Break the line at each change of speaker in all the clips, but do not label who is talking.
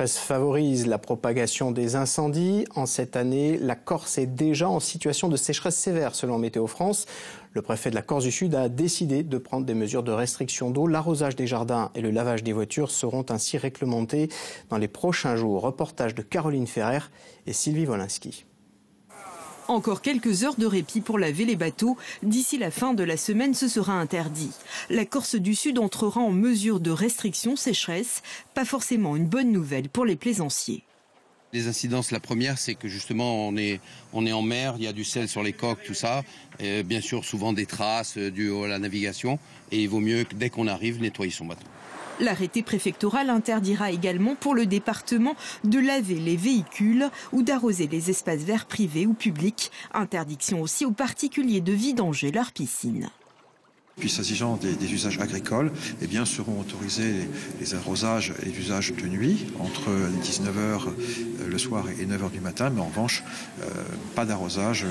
sécheresse favorise la propagation des incendies. En cette année, la Corse est déjà en situation de sécheresse sévère selon Météo France. Le préfet de la Corse du Sud a décidé de prendre des mesures de restriction d'eau. L'arrosage des jardins et le lavage des voitures seront ainsi réglementés dans les prochains jours. Reportage de Caroline Ferrer et Sylvie Wolinski.
Encore quelques heures de répit pour laver les bateaux. D'ici la fin de la semaine, ce sera interdit. La Corse du Sud entrera en mesure de restriction sécheresse. Pas forcément une bonne nouvelle pour les plaisanciers.
Les incidences, la première, c'est que justement on est en mer, il y a du sel sur les coques, tout ça. Et bien sûr, souvent des traces dues à la navigation. Et il vaut mieux, dès qu'on arrive, nettoyer son bateau.
L'arrêté préfectoral interdira également pour le département de laver les véhicules ou d'arroser les espaces verts privés ou publics. Interdiction aussi aux particuliers de vidanger leur piscine.
Puis s'agissant des usages agricoles, eh bien, seront autorisés les arrosages et les usages de nuit, entre 19h le soir et 9h du matin, mais en revanche, pas d'arrosage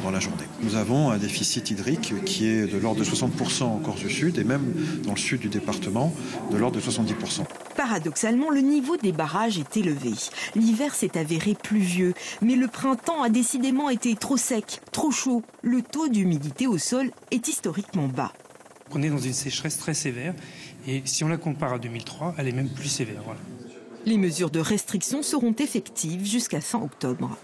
dans la journée. Nous avons un déficit hydrique qui est de l'ordre de 60% en Corse du Sud, et même dans le sud du département, de l'ordre de 70%.
Paradoxalement, le niveau des barrages est élevé. L'hiver s'est avéré pluvieux, mais le printemps a décidément été trop sec, trop chaud. Le taux d'humidité au sol est historiquement bas.
On est dans une sécheresse très sévère et si on la compare à 2003, elle est même plus sévère. Voilà.
Les mesures de restriction seront effectives jusqu'à fin octobre.